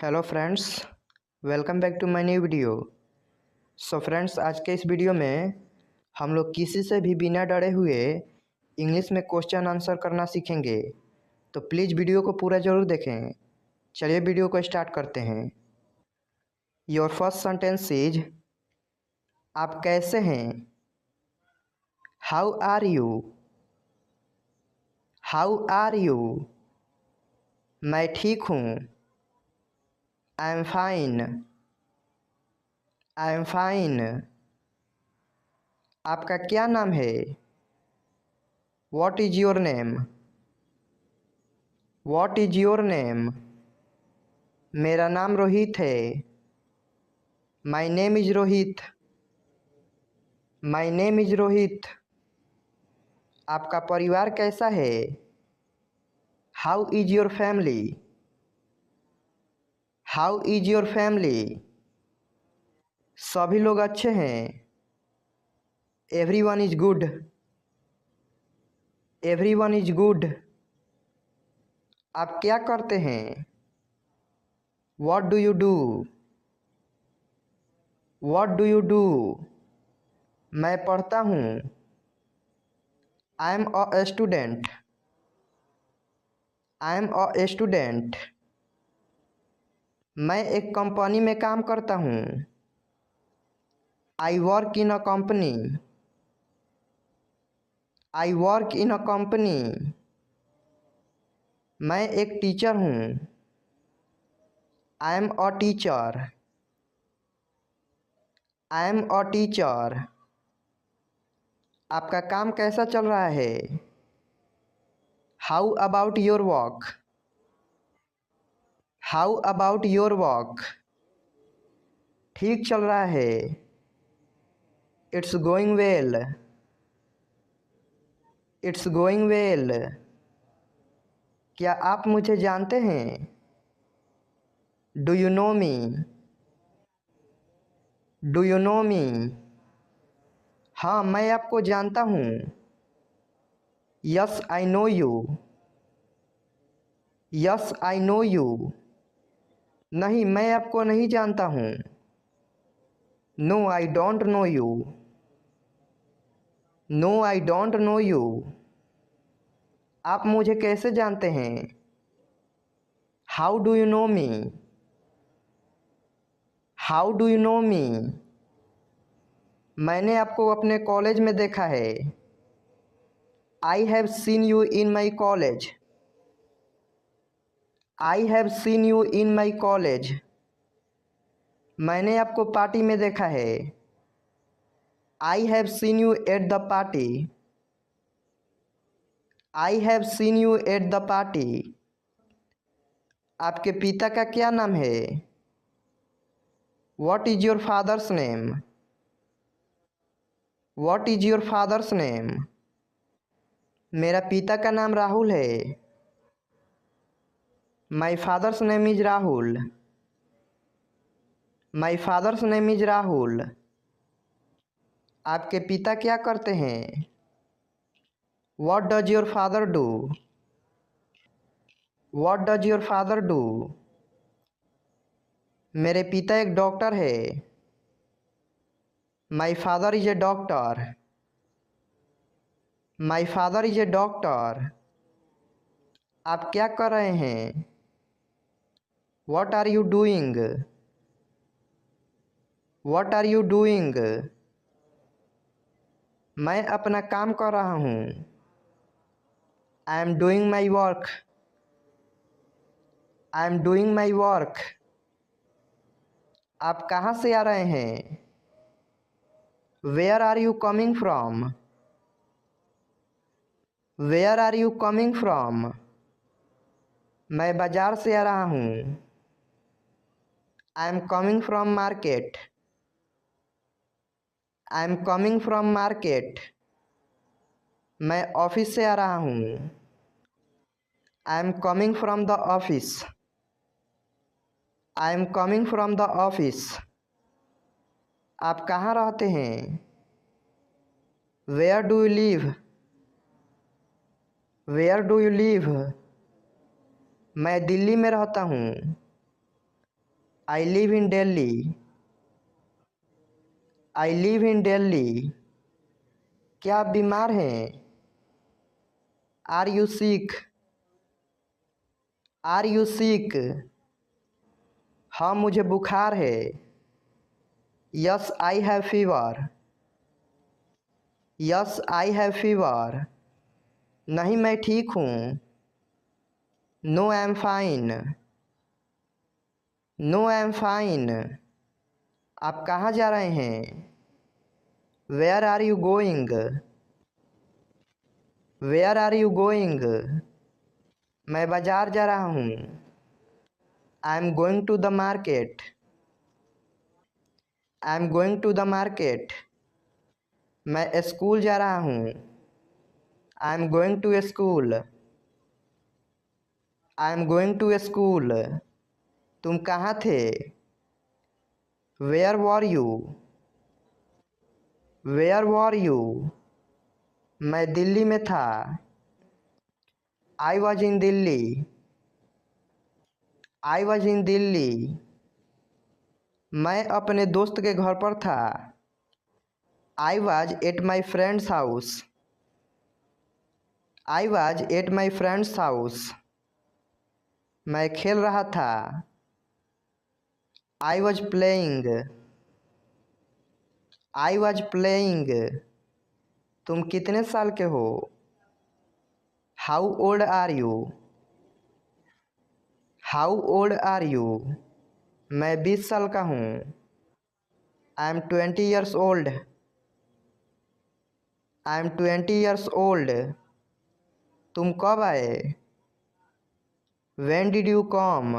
Hello friends, welcome back to my new video. So friends, आज के इस video में हम लोग किसी से भी बिना डरे हुए इंग्लिश में क्वेश्चन आंसर करना सीखेंगे। तो प्लीज़ वीडियो को पूरा ज़रूर देखें। चलिए वीडियो को स्टार्ट करते हैं। योर फर्स्ट सेंटेंस इज, आप कैसे हैं? How are you? How are you? मैं ठीक हूँ। I am fine. I am fine. आपका क्या नाम है? What is your name? What is your name? मेरा नाम रोहित है। My name is Rohit. My name is Rohit. आपका परिवार कैसा है? How is your family? How is your family? सभी लोग अच्छे हैं। Everyone is good. Everyone is good. आप क्या करते हैं? What do you do? What do you do? मैं पढ़ता हूँ। I am a student. I am a student. मैं एक कंपनी में काम करता हूँ। I work in a company. I work in a company. मैं एक टीचर हूँ। I am a teacher. I am a teacher. आपका काम कैसा चल रहा है? How about your work? How about your work? ठीक चल रहा है। It's going well. It's going well. क्या आप मुझे जानते हैं? Do you know me? Do you know me? हाँ, मैं आपको जानता हूँ। Yes, I know you. Yes, I know you. नहीं, मैं आपको नहीं जानता हूँ। No, I don't know you. No, I don't know you. आप मुझे कैसे जानते हैं? How do you know me? How do you know me? मैंने आपको अपने कॉलेज में देखा है। I have seen you in my college. I have seen you in my college. मैंने आपको पार्टी में देखा है। I have seen you at the party. I have seen you at the party. आपके पिता का क्या नाम है? What is your father's name? What is your father's name? मेरा पिता का नाम राहुल है। My father's name is Rahul. My father's name is Rahul. आपके पिता क्या करते हैं? What does your father do? What does your father do? मेरे पिता एक डॉक्टर है। My father is a doctor. My father is a doctor. आप क्या कर रहे हैं? What are you doing? What are you doing? मैं अपना काम कर रहा हूँ। I am doing my work. I am doing my work. आप कहाँ से आ रहे हैं? Where are you coming from? Where are you coming from? मैं बाजार से आ रहा हूँ। I am coming from market. I am coming from market. मैं ऑफिस से आ रहा हूँ। I am coming from the office. I am coming from the office. आप कहाँ रहते हैं? Where do you live? Where do you live? मैं दिल्ली में रहता हूँ। I live in Delhi. I live in Delhi. क्या आप बीमार हैं? Are you sick? Are you sick? हाँ, मुझे बुखार है। Yes I have fever. Yes I have fever. नहीं, मैं ठीक हूँ। No I am fine. No I am fine. आप कहाँ जा रहे हैं? Where are you going? Where are you going? मैं बाजार जा रहा हूँ। I am going to the market. I am going to the market. मैं स्कूल जा रहा हूँ। I am going to school. I am going to school. तुम कहाँ थे? Where were you? Where were you? मैं दिल्ली में था। I was in Delhi. I was in Delhi. मैं अपने दोस्त के घर पर था। I was at my friend's house. I was at my friend's house. मैं खेल रहा था। I was playing. I was playing. तुम कितने साल के हो? How old are you? How old are you? मैं 20 साल का हूँ। I am 20 years old. I am 20 years old. तुम कब आए? When did you come?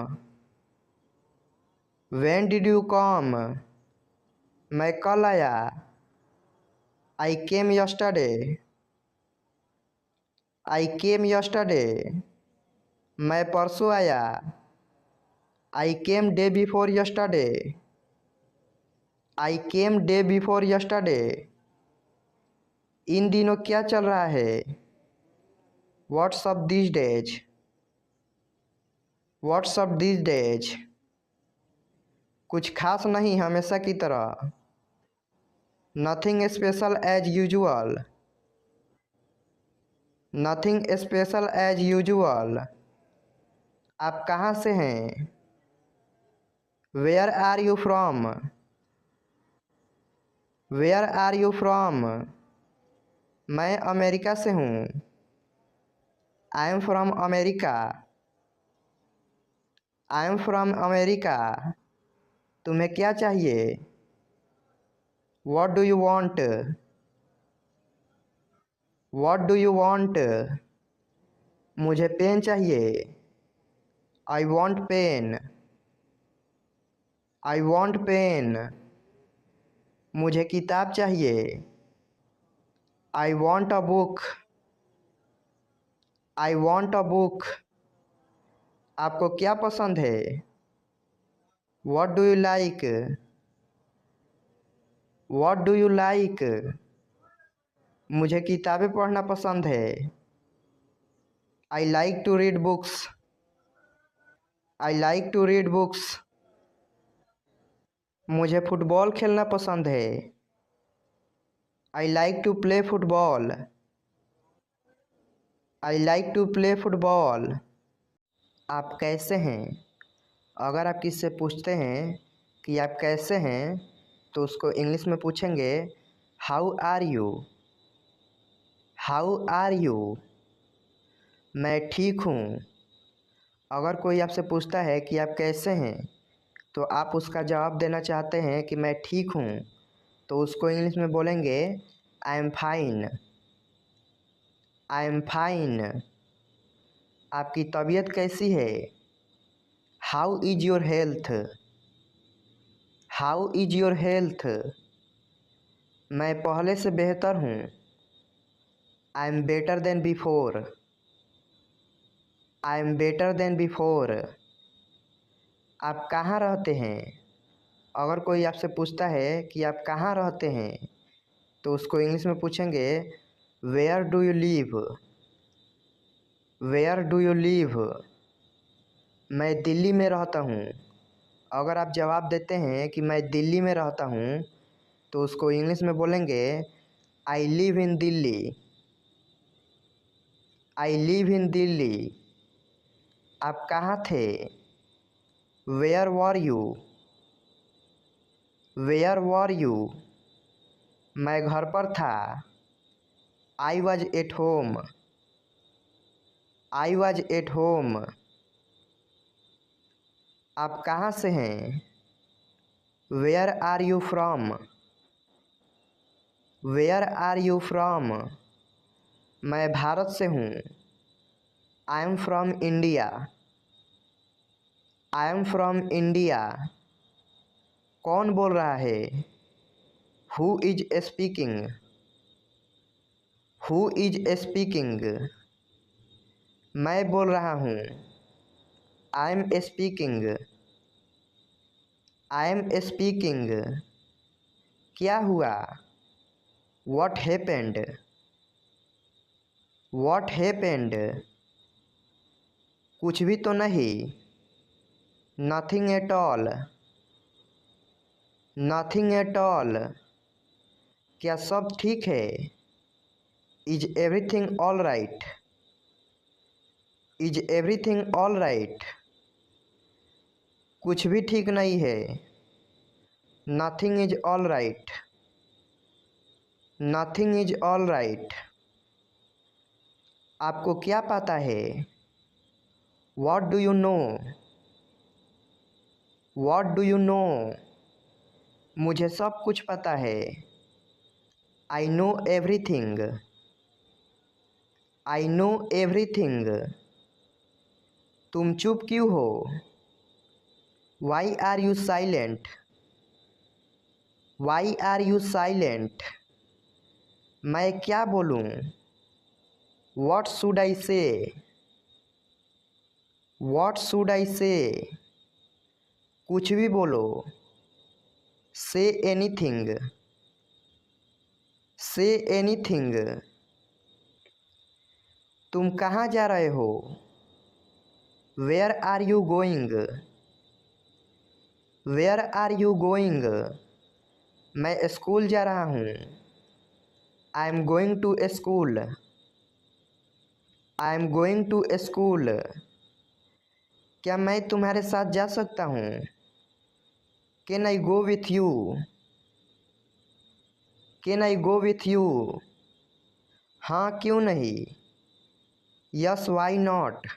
When did you come? मैं कल आया। I came yesterday. I came yesterday. मैं परसों आया। I came day before yesterday. I came day before yesterday. इन दिनों क्या चल रहा है? What's up these days? What's up these days? कुछ खास नहीं, हमेशा की तरह। Nothing special as usual. Nothing special as usual. आप कहाँ से हैं? Where are you from? Where are you from? मैं अमेरिका से हूँ। I am from America. I am from America. तुम्हें क्या चाहिए? What do you want? What do you want? मुझे पेन चाहिए। I want pen. I want pen. मुझे किताब चाहिए। I want a book. I want a book. आपको क्या पसंद है? What do you like? What do you like? मुझे किताबें पढ़ना पसंद है। I like to read books. I like to read books. मुझे फुटबॉल खेलना पसंद है। I like to play football. I like to play football. आप कैसे हैं? अगर आप किससे पूछते हैं कि आप कैसे हैं तो उसको इंग्लिश में पूछेंगे how are you. How are you? मैं ठीक हूँ। अगर कोई आपसे पूछता है कि आप कैसे हैं तो आप उसका जवाब देना चाहते हैं कि मैं ठीक हूँ, तो उसको इंग्लिश में बोलेंगे I am fine. I am fine. आपकी तबीयत कैसी है? How is your health? How is your health? मैं पहले से बेहतर हूँ। I am better than before. I am better than before. आप कहाँ रहते हैं? अगर कोई आपसे पूछता है कि आप कहाँ रहते हैं तो उसको इंग्लिश में पूछेंगे where do you live? Where do you live? मैं दिल्ली में रहता हूँ। अगर आप जवाब देते हैं कि मैं दिल्ली में रहता हूँ तो उसको इंग्लिश में बोलेंगे I live in Delhi. I live in Delhi. आप कहाँ थे? Where were you? Where were you? मैं घर पर था। I was at home. I was at home. आप कहाँ से हैं? Where are you from? Where are you from? मैं भारत से हूँ। I am from India. I am from India. कौन बोल रहा है? Who is speaking? Who is speaking? मैं बोल रहा हूँ। I am speaking. I am speaking. क्या हुआ? What happened? What happened? कुछ भी तो नहीं। Nothing at all. Nothing at all. क्या सब ठीक है? Is everything all right? Is everything all right? कुछ भी ठीक नहीं है। Nothing is all right. Nothing is all right. आपको क्या पता है? What do you know? What do you know? मुझे सब कुछ पता है। I know everything. I know everything. तुम चुप क्यों हो? Why are you silent? Why are you silent? मैं क्या बोलूं? What should I say? What should I say? कुछ भी बोलो। Say anything. Say anything. तुम कहाँ जा रहे हो? Where are you going? Where are you going? मैं स्कूल जा रहा हूँ। I am going to school. I am going to school. क्या मैं तुम्हारे साथ जा सकता हूँ? Can I go with you? Can I go with you? हाँ क्यों नहीं? Yes, why not?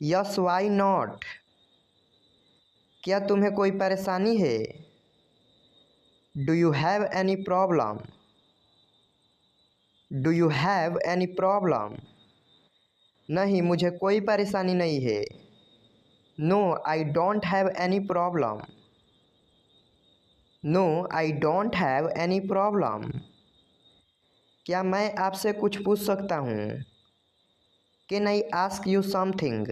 Yes, why not? क्या तुम्हें कोई परेशानी है? Do you have any problem? Do you have any problem? नहीं मुझे कोई परेशानी नहीं है। No, I don't have any problem. No, I don't have any problem. क्या मैं आपसे कुछ पूछ सकता हूँ? Can I ask you something?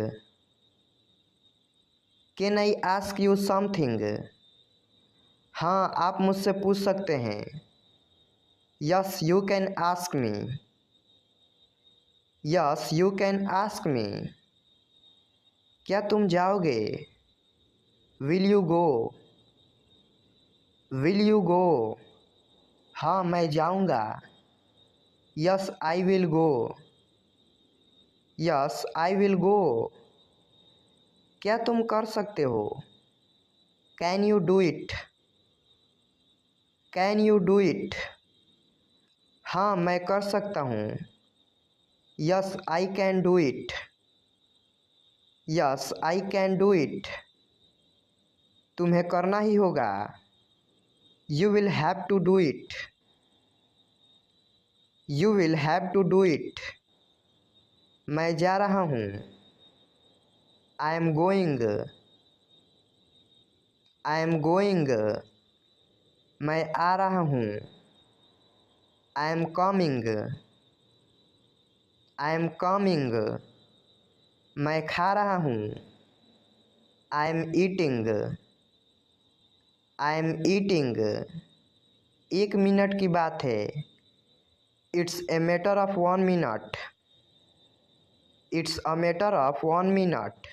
Can I ask you something? हाँ आप मुझसे पूछ सकते हैं। Yes, you can ask me. Yes, you can ask me. क्या तुम जाओगे? Will you go? Will you go? हाँ मैं जाऊँगा। Yes, I will go. Yes, I will go. क्या तुम कर सकते हो? Can you do it? Can you do it? हाँ मैं कर सकता हूँ। Yes, I can do it. Yes, I can do it. तुम्हें करना ही होगा। You will have to do it. You will have to do it. मैं जा रहा हूँ। I am going. I am going. मैं आ रहा हूँ। I am coming. I am coming. मैं खा रहा हूँ। I am eating. I am eating. 1 minute की बात है। It's a matter of 1 minute. It's a matter of 1 minute.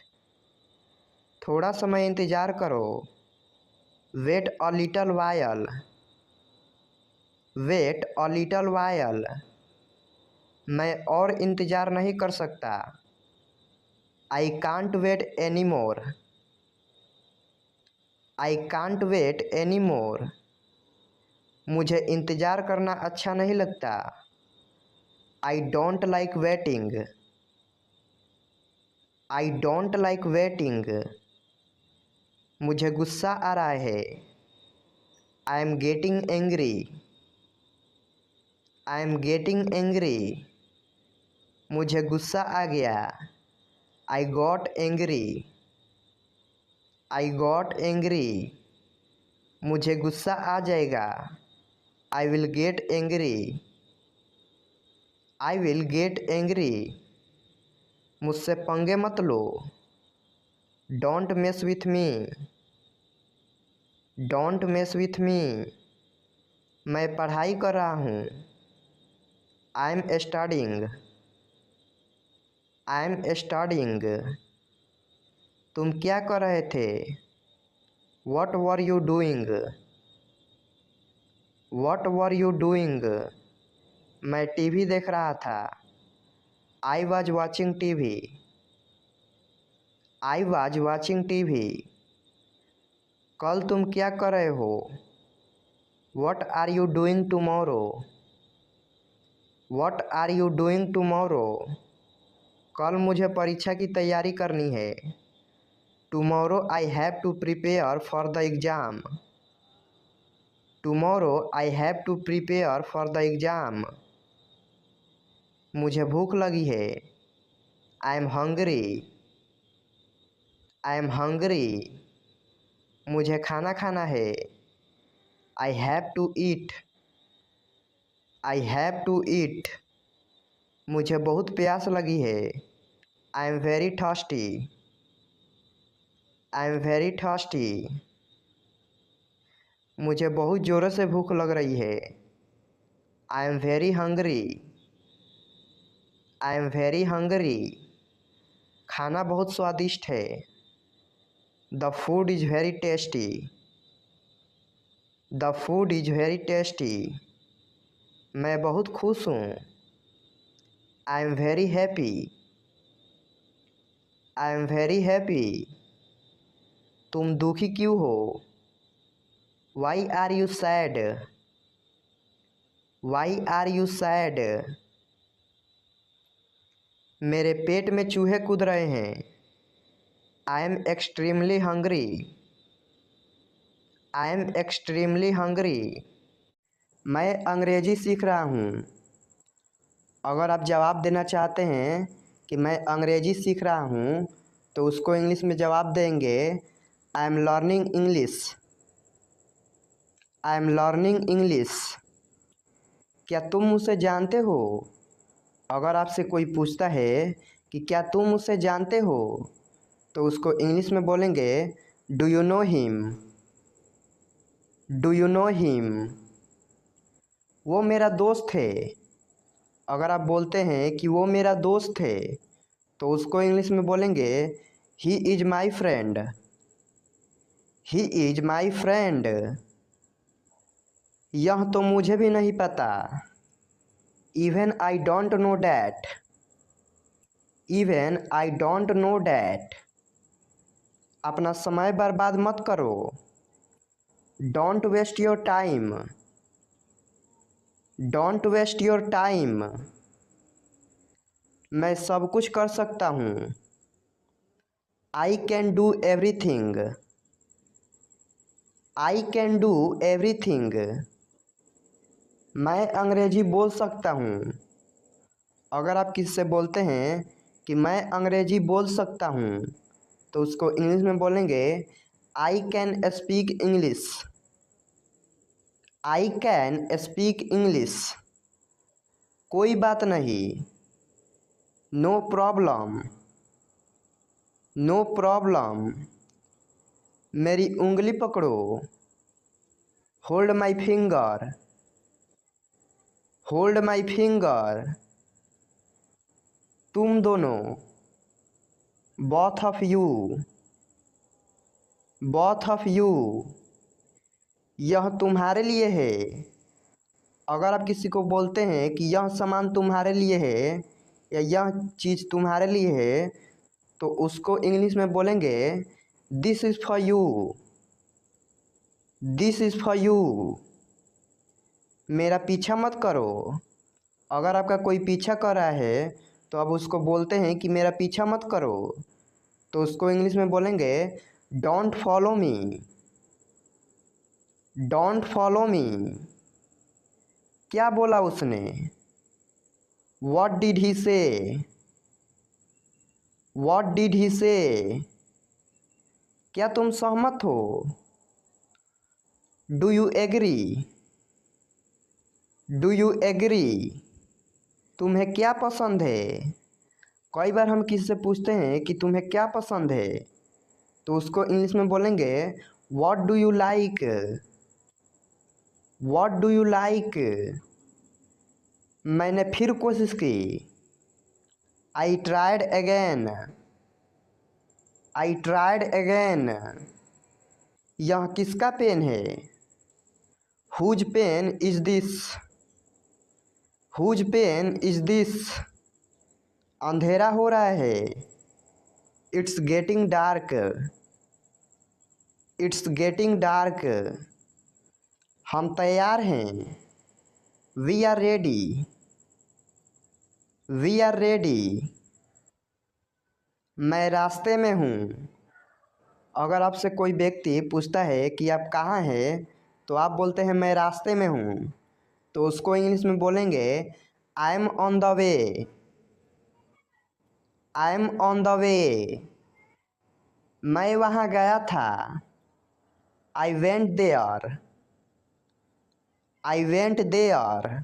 थोड़ा समय इंतज़ार करो। Wait a little while. Wait a little while. मैं और इंतज़ार नहीं कर सकता। I can't wait any more. I can't wait any more. मुझे इंतज़ार करना अच्छा नहीं लगता। I don't like waiting. I don't like waiting. मुझे गुस्सा आ रहा है। I am getting angry. I am getting angry. मुझे गुस्सा आ गया। I got angry. I got angry. मुझे गुस्सा आ जाएगा। आई will get angry. I will get angry. मुझसे पंगे मत लो। Don't mess with me. Don't mess with me. मैं पढ़ाई कर रहा हूँ। I am studying. I am studying. तुम क्या कर रहे थे? What were you doing? What were you doing? मैं टीवी देख रहा था। I was watching TV. I was watching TV. कल तुम क्या कर रहे हो? What are you doing tomorrow? What are you doing tomorrow? कल मुझे परीक्षा की तैयारी करनी है। Tomorrow I have to prepare for the exam. Tomorrow I have to prepare for the exam. मुझे भूख लगी है। I am hungry. I am hungry. मुझे खाना खाना है। I have to eat. I have to eat. मुझे बहुत प्यास लगी है। I am very thirsty. I am very thirsty. मुझे बहुत ज़ोरों से भूख लग रही है। I am very hungry. I am very hungry. खाना बहुत स्वादिष्ट है। The food is very tasty. The food is very tasty. मैं बहुत खुश हूँ। I am very happy. I am very happy. तुम दुखी क्यों हो? Why are you sad? Why are you sad? मेरे पेट में चूहे कूद रहे हैं। I am extremely hungry. I am extremely hungry. मैं अंग्रेज़ी सीख रहा हूँ। अगर आप जवाब देना चाहते हैं कि मैं अंग्रेज़ी सीख रहा हूँ तो उसको इंग्लिश में जवाब देंगे I am learning English. I am learning English. क्या तुम मुझसे जानते हो? अगर आपसे कोई पूछता है कि क्या तुम मुझसे जानते हो तो उसको इंग्लिश में बोलेंगे do you know him? Do you know him? वो मेरा दोस्त है। अगर आप बोलते हैं कि वो मेरा दोस्त है तो उसको इंग्लिश में बोलेंगे he is my friend. He is my friend. यह तो मुझे भी नहीं पता। Even I don't know that. Even I don't know that. अपना समय बर्बाद मत करो। Don't waste your time. Don't waste your time. मैं सब कुछ कर सकता हूँ। I can do everything. I can do everything. मैं अंग्रेज़ी बोल सकता हूँ। अगर आप किसी से बोलते हैं कि मैं अंग्रेज़ी बोल सकता हूँ तो उसको इंग्लिश में बोलेंगे I can speak English. I can speak English. कोई बात नहीं। No problem. No problem. मेरी उंगली पकड़ो। Hold my finger. Hold my finger. तुम दोनों। Both of you. Both of you, यह तुम्हारे लिए है। अगर आप किसी को बोलते हैं कि यह सामान तुम्हारे लिए है या यह चीज़ तुम्हारे लिए है, तो उसको इंग्लिश में बोलेंगे this is for you, this is for you. मेरा पीछा मत करो। अगर आपका कोई पीछा कर रहा है तो आप उसको बोलते हैं कि मेरा पीछा मत करो, तो उसको इंग्लिश में बोलेंगे don't follow me, don't follow me. क्या बोला उसने? व्हाट डिड ही से, व्हाट डिड ही से। क्या तुम सहमत हो? Do you agree, do you agree. तुम्हें क्या पसंद है? कई बार हम किसी से पूछते हैं कि तुम्हें क्या पसंद है, तो उसको इंग्लिश में बोलेंगे what do you like, what do you like. मैंने फिर कोशिश की, I tried again, I tried again. यह किसका पेन है? Whose pen is this, whose pen is this. अंधेरा हो रहा है, it's getting dark, it's getting dark. हम तैयार हैं, we are ready, we are ready. मैं रास्ते में हूँ। अगर आपसे कोई व्यक्ति पूछता है कि आप कहाँ हैं, तो आप बोलते हैं मैं रास्ते में हूँ, तो उसको इंग्लिश में बोलेंगे I am on the way, I am on the way. मैं वहाँ गया था, I went there, I went there.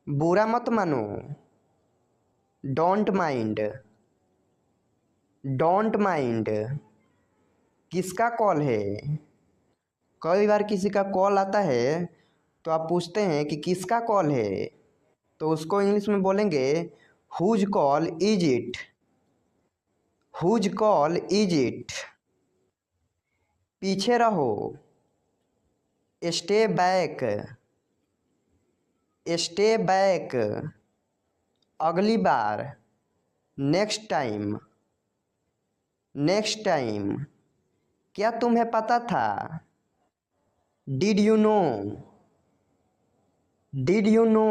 बुरा मत मानो, डोंट माइंड, डोंट माइंड। किसका कॉल है? कई बार किसी का कॉल आता है तो आप पूछते हैं कि किसका कॉल है, तो उसको इंग्लिश में बोलेंगे whose call is it, whose call is it. पीछे रहो, स्टे बैक, स्टे बैक। अगली बार, नेक्स्ट टाइम, नेक्स्ट टाइम। क्या तुम्हें पता था? Did you know, did you know.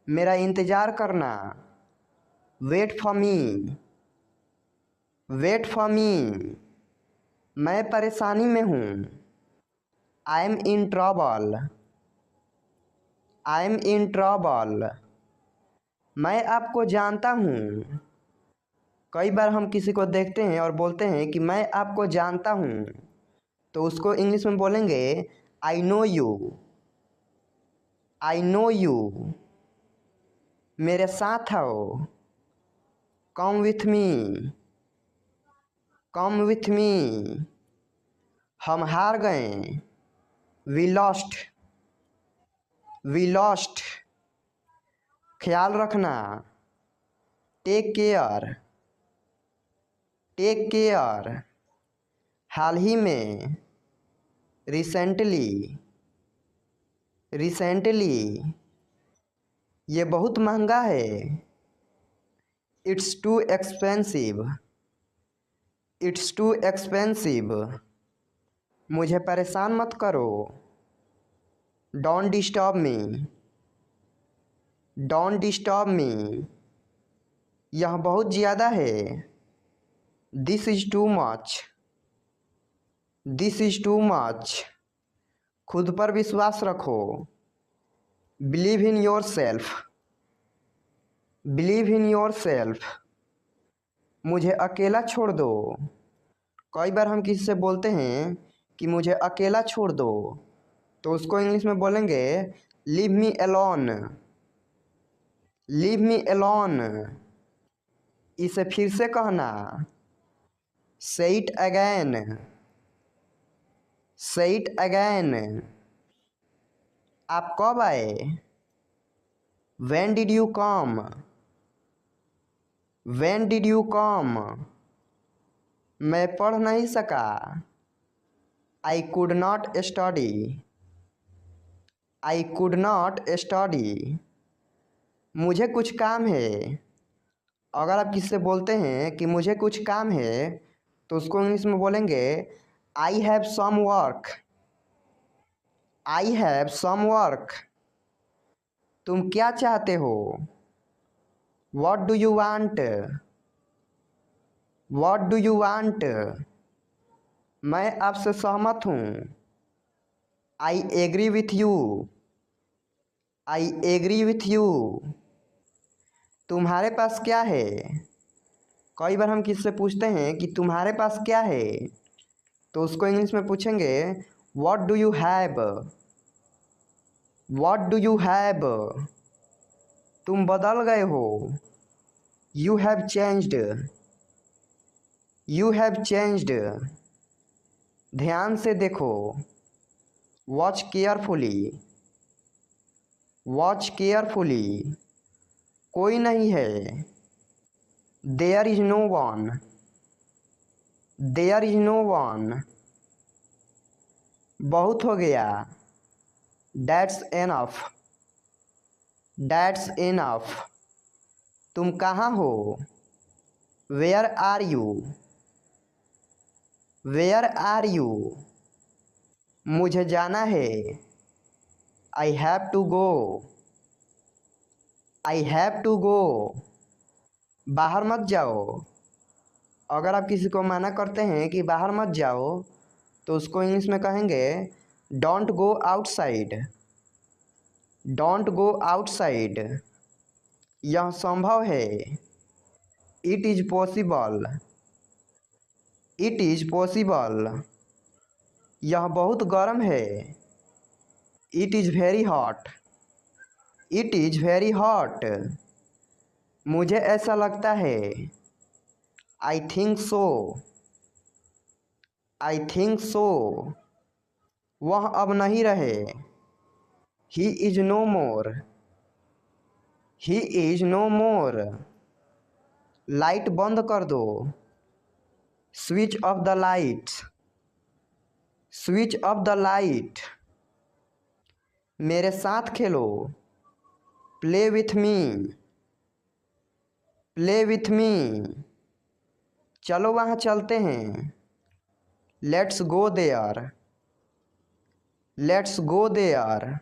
मेरा इंतज़ार करना, wait for me, wait for me. मैं परेशानी में हूँ, I am in trouble, I am in trouble. मैं आपको जानता हूँ। कई बार हम किसी को देखते हैं और बोलते हैं कि मैं आपको जानता हूँ, तो उसको इंग्लिश में बोलेंगे I know you, I know you. मेरे साथ आओ, come with me, come with me. हम हार गए, वी लॉस्ट, वी लॉस्ट। ख्याल रखना, टेक केयर, टेक केयर। हाल ही में, रिसेंटली, रिसेंटली। ये बहुत महंगा है, it's too expensive, it's too expensive. मुझे परेशान मत करो, don't disturb me, don't disturb me. यह बहुत ज़्यादा है, this is too much, this is too much. खुद पर विश्वास रखो, believe in yourself, believe in yourself. मुझे अकेला छोड़ दो। कई बार हम किसी से बोलते हैं कि मुझे अकेला छोड़ दो, तो उसको इंग्लिश में बोलेंगे leave me alone, leave me alone. इसे फिर से कहना, say it again, say it again. आप कब आए? When did you come, when did you come. मैं पढ़ नहीं सका। I could not study. I could not study. मुझे कुछ काम है। अगर आप किससे बोलते हैं कि मुझे कुछ काम है तो उसको इंग्लिश में बोलेंगे I have some work. I have some work. तुम क्या चाहते हो? What do you want? What do you want? मैं आपसे सहमत हूँ। I agree with you. I agree with you. तुम्हारे पास क्या है? कई बार हम किससे पूछते हैं कि तुम्हारे पास क्या है तो उसको इंग्लिश में पूछेंगे what do you have. What do you have. तुम बदल गए हो। You have changed. You have changed. ध्यान से देखो। Watch carefully. Watch carefully. कोई नहीं है। There is no one. There is no one. बहुत हो गया। That's enough. That's enough. तुम कहाँ हो? Where are you? Where are you? मुझे जाना है। I have to go. I have to go. बाहर मत जाओ। अगर आप किसी को मना करते हैं कि बाहर मत जाओ तो उसको इंग्लिश में कहेंगे don't go outside. Don't go outside. यह संभव है। It is possible. It is possible. यह बहुत गर्म है। It is very hot. It is very hot. मुझे ऐसा लगता है। I think so. I think so. वह अब नहीं रहे। He is no more. He is no more. Light बंद कर दो। Switch off the light. Switch off the light. मेरे साथ खेलो। Play with me. Play with me. चलो वहाँ चलते हैं। Let's go there. Let's go there.